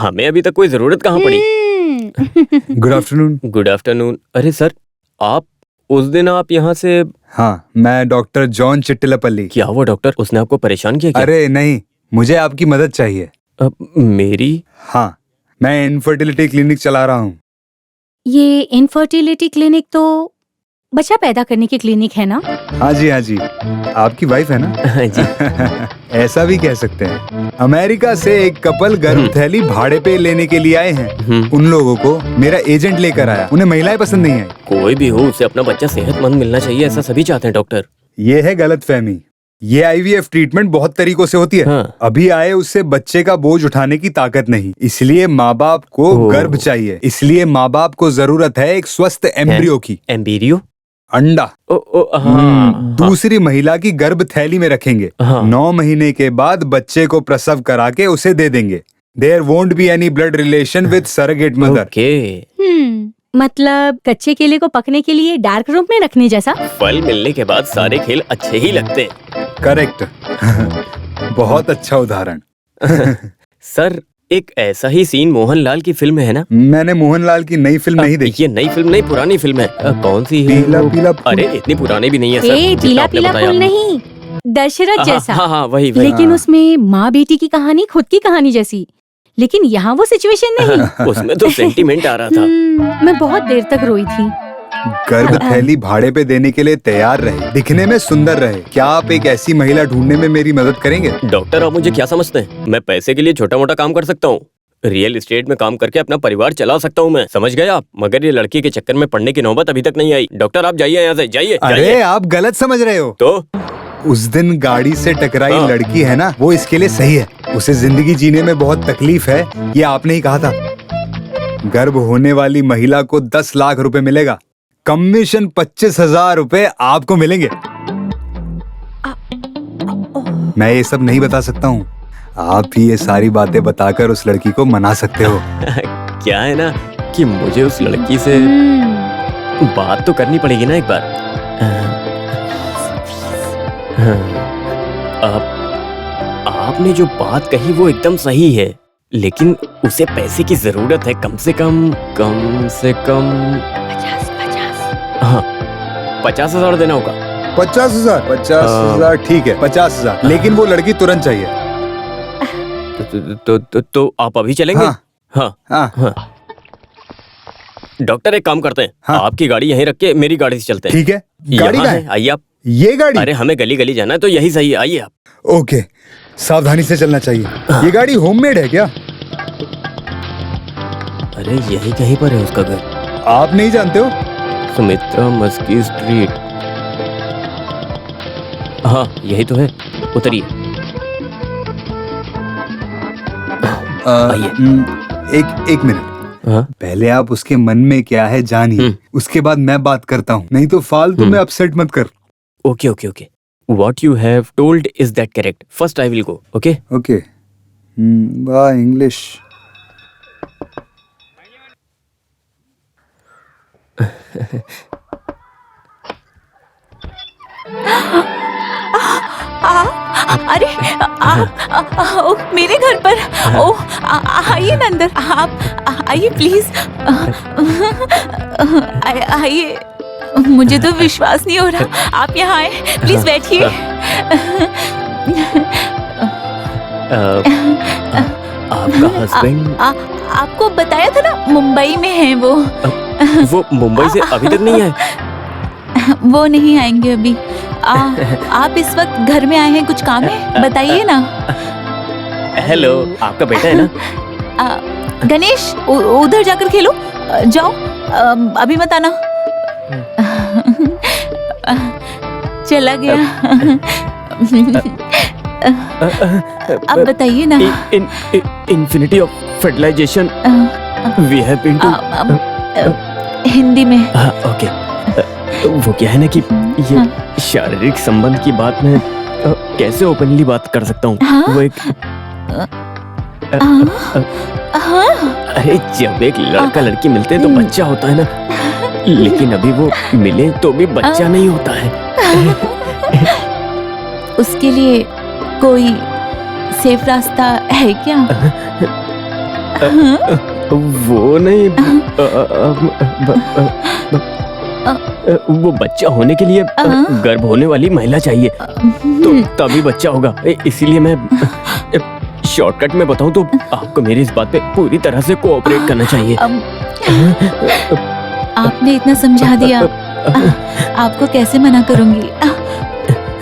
हमें अभी तक कोई जरूरत कहाँ पड़ी। Good afternoon. Good afternoon. अरे सर, आप उस दिन आप यहाँ से। हाँ, मैं डॉक्टर जॉन चिट्टिलपल्ली। क्या हुआ डॉक्टर, उसने आपको परेशान किया क्या? अरे नहीं, मुझे आपकी मदद चाहिए। मेरी? हाँ, मैं इनफर्टिलिटी क्लिनिक चला रहा हूँ। ये इनफर्टिलिटी क्लिनिक तो बच्चा पैदा करने की क्लिनिक है ना? हाँ जी, हाँ जी। आपकी वाइफ है ना? जी। ऐसा भी कह सकते हैं। अमेरिका से एक कपल गर्भ थैली भाड़े पे लेने के लिए आए हैं। उन लोगों को मेरा एजेंट लेकर आया। उन्हें महिलाएं पसंद नहीं आई। कोई भी हो, उसे अपना बच्चा सेहतमंद मिलना चाहिए, ऐसा सभी चाहते हैं डॉक्टर। ये है गलतफहमी। ये IVF ट्रीटमेंट बहुत तरीकों से होती है। हाँ। अभी आए उससे बच्चे का बोझ उठाने की ताकत नहीं, इसलिए माँ बाप को गर्भ चाहिए। इसलिए माँ बाप को जरूरत है एक स्वस्थ एम्ब्रियो की। एम्ब्रियो? अंडा। हाँ। दूसरी महिला की गर्भ थैली में रखेंगे। 9 महीने के बाद बच्चे को प्रसव करा के उसे दे देंगे। There won't be any blood relation with surrogate mother. मतलब कच्चे केले को पकने के लिए डार्क रूम में रखने जैसा? फल मिलने के बाद सारे खेल अच्छे ही लगते हैं। करेक्ट। बहुत अच्छा उदाहरण। सर, एक ऐसा ही सीन मोहनलाल की फिल्म में है ना? मैंने मोहनलाल की नई फिल्म नहीं देखी। ये नई फिल्म नहीं, पुरानी फिल्म है। कौन सी है? पीला पीला फूल। अरे इतनी पुरानी भी नहीं है सर। पीला पीला फूल नहीं, दशरथ जैसा। हाँ, वही। लेकिन उसमें माँ बेटी की कहानी खुद की कहानी जैसी। लेकिन यहाँ वो सिचुएशन नहीं। उसमें तो सेंटीमेंट आ रहा था। मैं बहुत देर तक रोई थी। गर्भ थैली भाड़े पे देने के लिए तैयार रहे, दिखने में सुंदर रहे। क्या आप एक ऐसी महिला ढूंढने में मेरी मदद करेंगे? डॉक्टर, आप मुझे क्या समझते हैं? मैं पैसे के लिए छोटा मोटा काम कर सकता हूँ। रियल एस्टेट में काम करके अपना परिवार चला सकता हूँ मैं, समझ गए आप? मगर ये लड़की के चक्कर में पड़ने की नौबत अभी तक नहीं आई। डॉक्टर, आप जाइए यहाँ से, जाइए। अरे आप गलत समझ रहे हो। तो उस दिन गाड़ी से टकराई लड़की है ना, वो इसके लिए सही है। उसे जिंदगी जीने में बहुत तकलीफ है, ये आपने ही कहा था। गर्भ होने वाली महिला को 10 लाख रुपए मिलेगा। कमीशन 25,000 रुपए आपको मिलेंगे। मैं ये सब नहीं बता सकता हूँ, आप ही ये सारी बातें बताकर उस लड़की को मना सकते हो। क्या है ना कि मुझे उस लड़की से बात तो करनी पड़ेगी ना एक बार। आपने जो बात कही वो एकदम सही है, लेकिन उसे पैसे की जरूरत है। कम से कम 50,000 देना होगा। 50,000 ठीक है, 50,000। लेकिन वो लड़की तुरंत चाहिए। तो आप अभी चलेंगे? हाँ। डॉक्टर, एक काम करते हैं। आपकी गाड़ी यहीं रख के मेरी गाड़ी से चलते हैं। ठीक है। गाड़ी कहाँ है? आइए आप। ये गाड़ी? अरे हमें गली गली जाना है तो यही सही है, आइए आप। ओके, सावधानी से चलना चाहिए। ये गाड़ी होममेड है क्या? अरे यही कहीं पर है उसका घर। आप नहीं जानते हो? सुमित्रा मस्की स्ट्रीट। हाँ, यही तो है। उतरिए। एक मिनट। पहले आप उसके मन में क्या है जानिए, उसके बाद मैं बात करता हूँ। नहीं तो फालतू में अपसेट मत कर। Okay. What you have told is that correct? First I will go. Okay? Okay. वाह, इंग्लिश। अरे मेरे घर पर। आइए ना अंदर, आप आइए प्लीज। आइए, मुझे तो विश्वास नहीं हो रहा आप यहाँ आए। प्लीज बैठिए। आपका हस्बैंड? आपको बताया था ना, मुंबई में है वो। वो मुंबई से अभी तक नहीं आए? वो नहीं आएंगे अभी। आप इस वक्त घर में आए हैं, कुछ काम है? बताइए ना। हेलो, आपका बेटा है ना? गणेश, उधर जाकर खेलो। जाओ, अभी मत आना। चला गया। अब बताइए ना। Infinity of fertilisation we have been to. Hindi में। ओके। वो क्या है ना कि ये शारीरिक संबंध की बात में कैसे ओपनली बात कर सकता हूँ? वो एक अरे जब एक लड़का लड़की मिलते हैं तो बच्चा होता है ना, लेकिन अभी वो मिले तो भी बच्चा नहीं होता है। उसके लिए कोई सेफ रास्ता है क्या? वो नहीं वो बच्चा होने के लिए गर्भ होने वाली महिला चाहिए, तो तभी बच्चा होगा। इसीलिए मैं शॉर्टकट में बताऊं तो आपको मेरी इस बात पे पूरी तरह से कोऑपरेट करना चाहिए। आपने इतना समझा दिया, आपको कैसे मना करूंगी।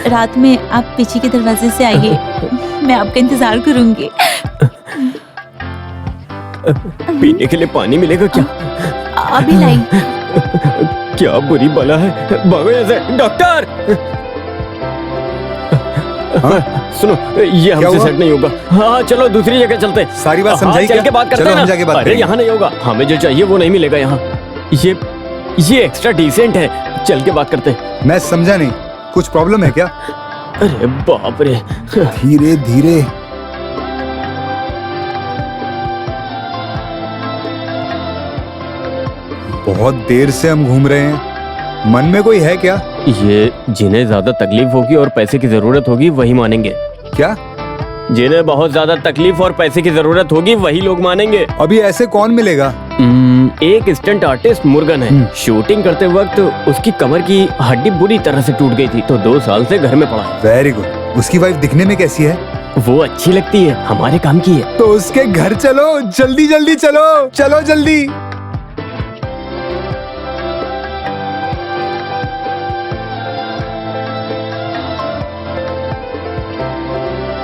रात में आप पीछे के दरवाजे से आइए, मैं आपका इंतजार करूंगी। पीने के लिए पानी मिलेगा क्या? अभी लाई। क्या बुरी बला है, भागो यहाँ से। डॉक्टर सुनो, ये हमसे सेट नहीं होगा। हाँ चलो दूसरी जगह चलते हैं। सारी बात समझाई चल क्या? के बात करते चलो हैं हम ना। जाके बात अरे करेंगे। यहाँ नहीं होगा, हमें जो चाहिए वो नहीं मिलेगा यहाँ। ये एक्स्ट्रा डिसेंट है, चल के बात करते हैं। मैं समझा नहीं, कुछ प्रॉब्लम है क्या? अरे बाप रे। धीरे धीरे। बहुत देर से हम घूम रहे हैं, मन में कोई है क्या? ये जिन्हें ज्यादा तकलीफ होगी और पैसे की जरूरत होगी वही मानेंगे। क्या? जिन्हें बहुत ज्यादा तकलीफ और पैसे की जरूरत होगी वही लोग मानेंगे। अभी ऐसे कौन मिलेगा? एक स्टंट आर्टिस्ट मुर्गन है। शूटिंग करते वक्त उसकी कमर की हड्डी बुरी तरह से टूट गई थी, तो 2 साल से घर में पड़ा है। Very good. उसकी वाइफ दिखने में कैसी है? वो अच्छी लगती है, हमारे काम की है। तो उसके घर चलो, जल्दी जल्दी चलो, चलो जल्दी।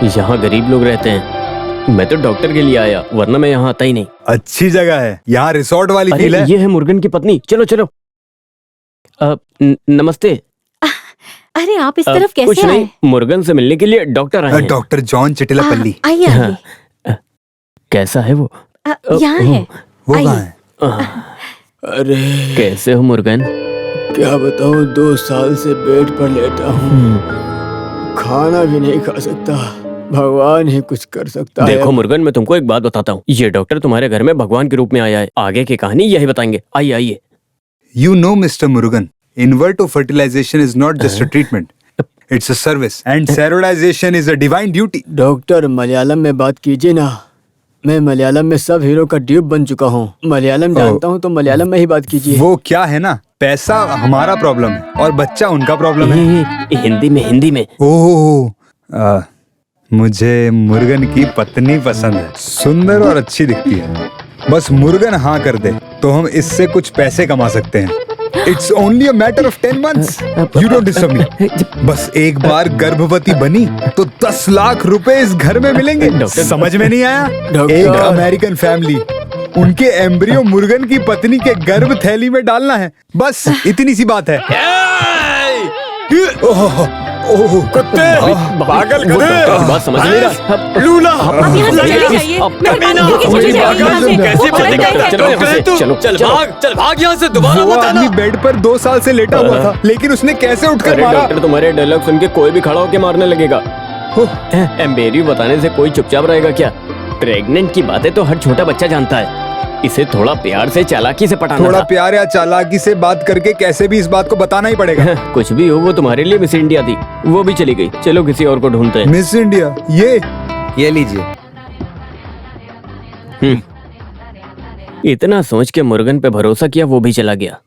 यहाँ गरीब लोग रहते हैं। मैं तो डॉक्टर के लिए आया, वरना मैं यहाँ आता ही नहीं। अच्छी जगह है, यहाँ रिसोर्ट वाली अरे फील है। ये है मुर्गन की पत्नी। चलो चलो। नमस्ते। अरे आप इस तरफ कुछ कैसे नहीं, आए? मुर्गन से मिलने के लिए डॉक्टर आए हैं। Doctor John Chittilappilly. आइए आइए। कैसा है वो? यहाँ है। वो आइए। कहाँ है? अरे कैसे हो मुर्गन? क्या बताऊं, 2 साल से बेड पर लेटा हूँ, खाना भी नहीं खा सकता। भगवान ही कुछ कर सकता है। देखो मुर्गन, मैं तुमको एक बात बताता हूँ। ये डॉक्टर तुम्हारे घर में भगवान के रूप में आया है। आगे की कहानी यही बताएंगे। आइए आइए। You know, Mr. Murugan, in vitro fertilization is not just a treatment. It's a service. And sterilization is a divine duty. Doctor Malayalam में बात कीजिए ना। मैं मलयालम में सब हीरो का ड्यूप बन चुका हूँ। मलयालम जानता हूँ, तो मलयालम में ही बात कीजिए। वो क्या है ना, पैसा हमारा प्रॉब्लम है और बच्चा उनका प्रॉब्लम है। हिंदी में। ओह, मुझे मुर्गन की पत्नी पसंद है, सुंदर और अच्छी दिखती है। बस मुर्गन हाँ कर दे तो हम इससे कुछ पैसे कमा सकते हैं। It's only a matter of 10 months. You don't disturb me. बस एक बार गर्भवती बनी तो 10 लाख रुपए इस घर में मिलेंगे। समझ में नहीं आया? एक अमेरिकन फैमिली, उनके एम्ब्रियो मुर्गन की पत्नी के गर्भ थैली में डालना है, बस इतनी सी बात है। कुत्ते, पागल वो गधे। डॉक्टर की बात समझ नहीं रहा। लूला, आप यहाँ से चले जाइए। मेहरबानी करके चले जाइए यहाँ से। कैसे वो चले पकड़ जाएंगे? गए चलो यहाँ से, तू चलो चल भाग, चल भाग यहाँ से, दोबारा वो मत आदमी आना। बेड पर 2 साल से लेटा हुआ था, लेकिन उसने कैसे उठकर अरे मारा? डॉक्टर, तुम्हारे डायलॉग सुन के कोई भी खड़ा होके मारने लगेगा। एम्बेरियो बताने से कोई चुपचाप रहेगा क्या? प्रेग्नेंट की बातें तो हर छोटा बच्चा जानता है। इसे थोड़ा प्यार से चालाकी से पटाना थोड़ा था। प्यार या चालाकी से बात करके कैसे भी इस बात को बताना ही पड़ेगा। कुछ भी हो, वो तुम्हारे लिए मिस इंडिया थी, वो भी चली गई। चलो किसी और को ढूंढते हैं। मिस इंडिया, ये लीजिए। इतना सोच के मुर्गन पे भरोसा किया, वो भी चला गया।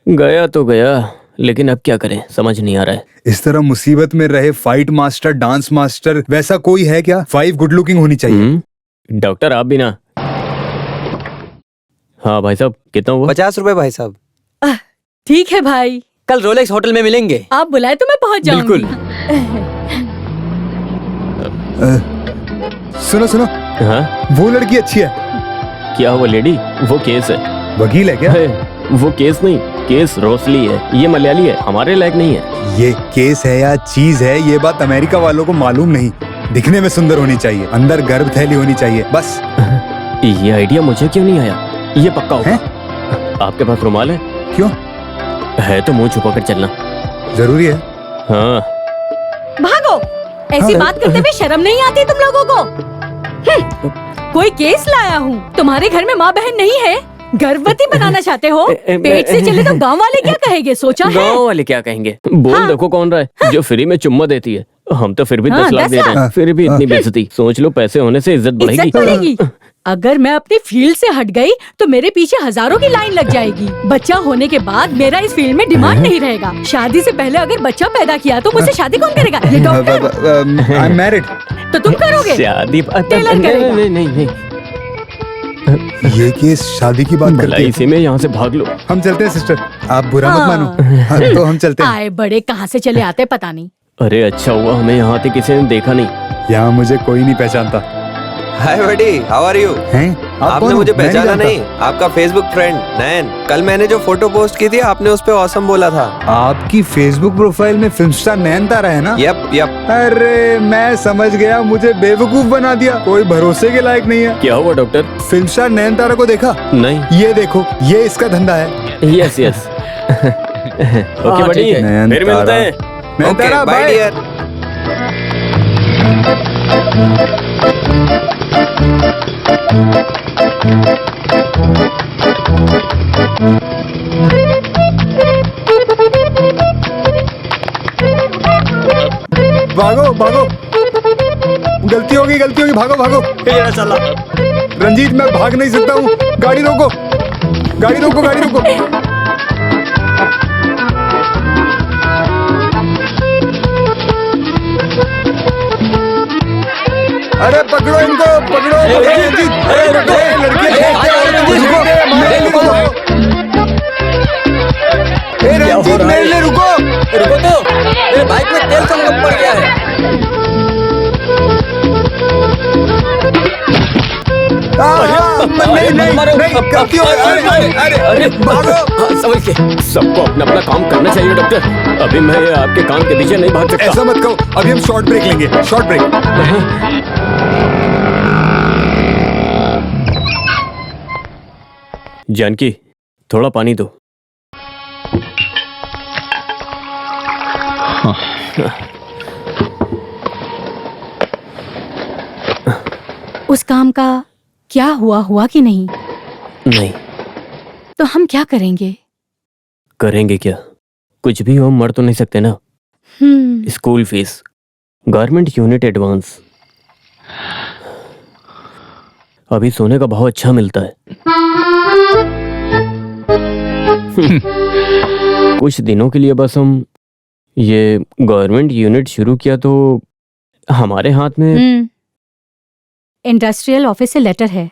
गया तो गया, लेकिन अब क्या करें समझ नहीं आ रहा है। इस तरह मुसीबत में रहे फाइट मास्टर, डांस मास्टर, वैसा कोई है क्या? 5 गुड लुकिंग होनी चाहिए। डॉक्टर आप भी ना। हाँ भाई साहब, कितना हुआ? 50 रुपए भाई साहब। ठीक है भाई, कल रोलेक्स होटल में मिलेंगे। आप बुलाए तो मैं पहुँच जाऊंगी। बिल्कुल। सुनो सुनो, हाँ वो लड़की अच्छी है। क्या हुआ लेडी? वो केस है। वकील है क्या? है, वो केस नहीं, केस रोसली है। ये मलयाली है, हमारे लायक नहीं है। ये केस है या चीज है, ये बात अमेरिका वालों को मालूम नहीं। दिखने में सुंदर होनी चाहिए, अंदर गर्भ थैली होनी चाहिए, बस। ये आइडिया मुझे क्यों नहीं आया? ये पक्का होगा। आपके पास रुमाल है? क्यों? है तो मुंह छुपा कर चलना। जरूरी है? हाँ। भागो, ऐसी बात करते हुए शर्म नहीं आती तुम लोगों को? कोई केस लाया हूँ, तुम्हारे घर में माँ बहन नहीं है, गर्भवती बनाना चाहते हो? पेट से चले तो गांव वाले क्या कहेंगे, सोचा है? गाँव वाले क्या कहेंगे? बोल देखो कौन रहा है जो फ्री में चुम्मा देती है। हम तो फिर भी 10 लाख 10 दे रहे हैं, लाख। फिर भी इतनी बेइज्जती। सोच लो, पैसे होने से इज्जत बढ़ेगी। इज्जत बढ़ेगी। अगर मैं अपनी फील्ड से हट गई तो मेरे पीछे हजारों की लाइन लग जाएगी। बच्चा होने के बाद मेरा इस फील्ड में डिमांड नहीं रहेगा। शादी से पहले अगर बच्चा पैदा किया तो मुझसे शादी कौन करेगा? ये डॉक्टर। I am married. तो तुम करोगे? शादी टेलर करेगा। नहीं। ये केस शादी की बात करते इसी में यहाँ से भाग लो। हम चलते हैं सिस्टर, आप बुरा मत हाँ। मानो। हाँ, तो हम चलते हैं। आए बड़े कहाँ से चले आते पता नहीं। अरे अच्छा हुआ हमें यहाँ आते किसी ने देखा नहीं। यहाँ मुझे कोई नहीं पहचानता। हाय बडी, हाउ आर यू? हैं? आप आपने कौन हो? मुझे मैं पहचाना जानता। नहीं? आपका फेसबुक फ्रेंड नैन। कल मैंने जो फोटो पोस्ट की थी आपने उस पे ऑसम बोला था। आपकी फेसबुक प्रोफाइल में फिल्म स्टार नयन तारा है ना? यप। अरे मैं समझ गया, मुझे बेवकूफ बना दिया। कोई भरोसे के लायक नहीं है। क्या हुआ डॉक्टर? फिल्म स्टार नयन तारा को देखा? नहीं। ये देखो, ये इसका धंधा है। यस ओके बड़ी, ठीक है। नयन फिर मिलते तारा। हैं। नयन ओके तारा, बाय बाय। डियर। भागो भागो, गलती होगी, भागो भागो। चला। रंजीत मैं भाग नहीं सकता हूँ। गाड़ी रोको। अरे पकड़ो इनको, पकड़ो रंजीत। अरे रुको, रंजीत मेरे लिए रुको। रुको तो, मेरे बाइक में तेल कम पड़ गया है। नहीं, गलती हो गई। अरे भागो। समझ के सबको अपना अपना काम करना चाहिए डॉक्टर। अभी मैं आपके काम के पीछे नहीं भाग सकता। ऐसा मत कहो, अभी हम शॉर्ट ब्रेक लेंगे। Short break. जानकी, थोड़ा पानी दो। उस काम का क्या हुआ कि नहीं? नहीं। तो हम क्या करेंगे? करेंगे क्या? कुछ भी हो, मर तो नहीं सकते ना। School fees, garment unit advance. अभी सोने का भाव अच्छा मिलता है। कुछ दिनों के लिए बस हम ये गवर्नमेंट यूनिट शुरू किया तो हमारे हाथ में इंडस्ट्रियल ऑफिस से लेटर है।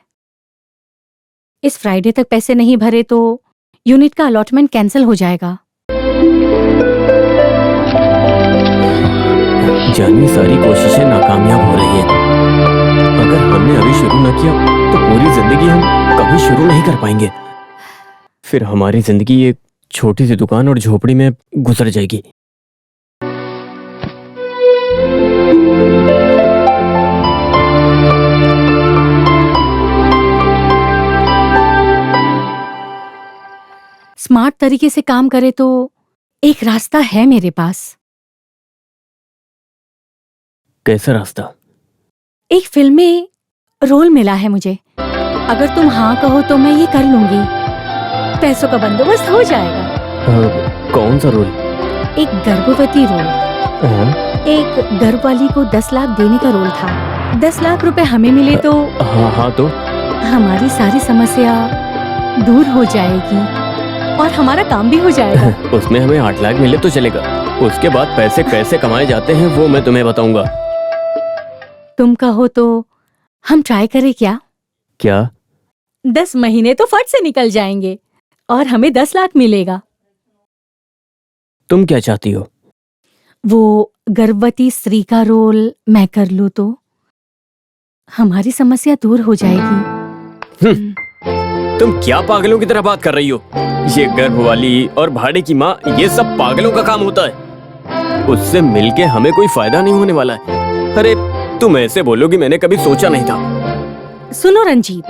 इस फ्राइडे तक पैसे नहीं भरे तो यूनिट का अलॉटमेंट कैंसिल हो जाएगा। जानी सारी कोशिशें नाकामयाब हो रही हैं। अगर हमने अभी शुरू न किया तो पूरी जिंदगी हम कभी शुरू नहीं कर पाएंगे। फिर हमारी जिंदगी एक छोटी सी दुकान और झोपड़ी में गुजर जाएगी। स्मार्ट तरीके से काम करे तो एक रास्ता है मेरे पास। कैसा रास्ता? एक फिल्म में रोल मिला है मुझे। अगर तुम हाँ कहो तो मैं ये कर लूंगी। पैसों का बंदोबस्त हो जाएगा। कौन सा रोल? एक गर्भवती रोल। एक गर्भ वाली को 10 लाख देने का रोल था। 10 लाख रुपए हमें मिले तो हाँ तो हमारी सारी समस्या दूर हो जाएगी और हमारा काम भी हो जाएगा। उसमें हमें 8 लाख मिले तो चलेगा। उसके बाद पैसे कैसे कमाए जाते हैं वो मैं तुम्हें बताऊंगा। तुम कहो तो हम ट्राई करें क्या? क्या? 10 महीने तो फट से निकल जाएंगे और हमें 10 लाख मिलेगा। तुम क्या चाहती हो? वो गर्भवती स्त्री का रोल मैं कर लूं तो हमारी समस्या दूर हो जाएगी। तुम क्या पागलों की तरह बात कर रही हो? ये गर्भ वाली और भाड़े की माँ, ये सब पागलों का काम होता है। उससे मिलके हमें कोई फायदा नहीं होने वाला है। अरे तुम ऐसे बोलोगी, मैंने कभी सोचा नहीं था। सुनो रंजीत,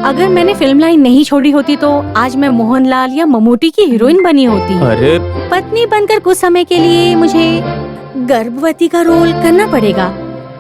अगर मैंने फिल्म लाइन नहीं छोड़ी होती तो आज मैं मोहनलाल या ममूटी की हीरोइन बनी होती। अरे पत्नी बनकर कुछ समय के लिए मुझे गर्भवती का रोल करना पड़ेगा।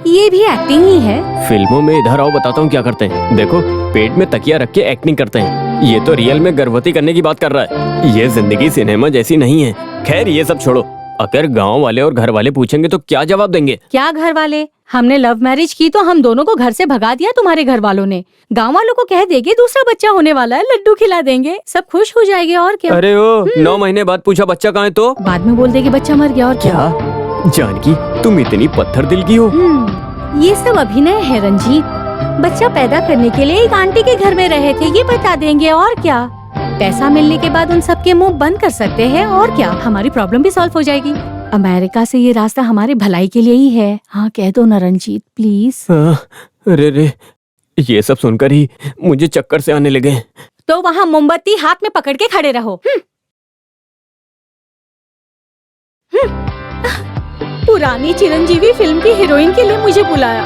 ये भी एक्टिंग ही है। फिल्मों में इधर आओ, बताता हूँ क्या करते हैं। देखो, पेट में तकिया रख के एक्टिंग करते हैं। ये तो रियल में गर्भवती करने की बात कर रहा है। ये जिंदगी सिनेमा जैसी नहीं है। खैर ये सब छोड़ो। अगर गांव वाले और घर वाले पूछेंगे तो क्या जवाब देंगे? क्या घर वाले? हमने लव मैरिज की तो हम दोनों को घर से भगा दिया तुम्हारे घर वालों ने। गांव वालों को कह देंगे दूसरा बच्चा होने वाला है, लड्डू खिला देंगे, सब खुश हो जाएंगे और क्या। अरे ओ 9 महीने बाद पूछा बच्चा कहाँ है तो बाद में बोल देंगे बच्चा मर गया और क्या। क्या जानकी तुम इतनी पत्थर दिल की हो। ये सब अभिनय है रंजीत। बच्चा पैदा करने के लिए एक आंटी के घर में रहे थे ये बता देंगे और क्या। पैसा मिलने के बाद उन सबके मुंह बंद कर सकते हैं और क्या, हमारी प्रॉब्लम भी सॉल्व हो जाएगी। अमेरिका से ये रास्ता हमारे भलाई के लिए ही है। हाँ कह दो ना रंजीत प्लीज। अरे रे ये सब सुनकर ही मुझे चक्कर से आने लगे। तो वहाँ मोमबत्ती हाथ में पकड़ के खड़े रहो। पुरानी चिरंजीवी फिल्म की हीरोइन के लिए मुझे बुलाया।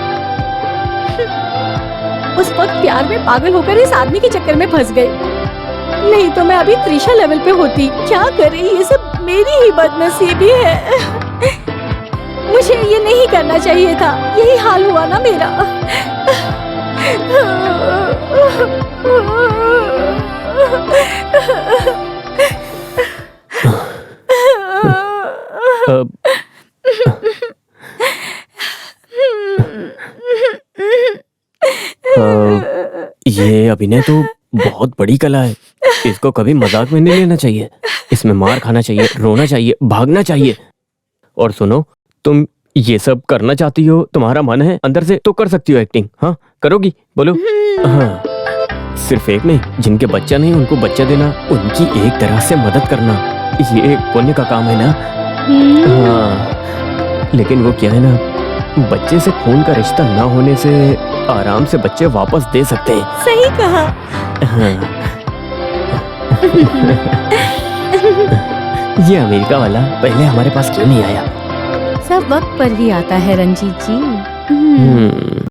उस वक्त प्यार में पागल होकर इस आदमी के चक्कर में फंस गई, नहीं तो मैं अभी त्रिशा लेवल पे होती। क्या करे, ये सब मेरी ही बदनसीबी है। मुझे ये नहीं करना चाहिए था, यही हाल हुआ ना मेरा। ये अभिनय तो बहुत बड़ी कला है, इसको कभी मजाक में नहीं लेना चाहिए। इसमें मार खाना चाहिए, रोना चाहिए, भागना चाहिए। और सुनो, तुम ये सब करना चाहती हो, तुम्हारा मन है अंदर से तो कर सकती हो एक्टिंग। हाँ करोगी, बोलो। हाँ सिर्फ एक नहीं, जिनके बच्चा नहीं उनको बच्चा देना, उनकी एक तरह से मदद करना, ये एक पुण्य का काम है ना। हाँ लेकिन वो क्या है ना, बच्चे से खून का रिश्ता ना होने से आराम से बच्चे वापस दे सकते हैं। सही कहा। हाँ। ये अमेरिका वाला पहले हमारे पास क्यों नहीं आया? सब वक्त पर ही आता है रंजीत जी।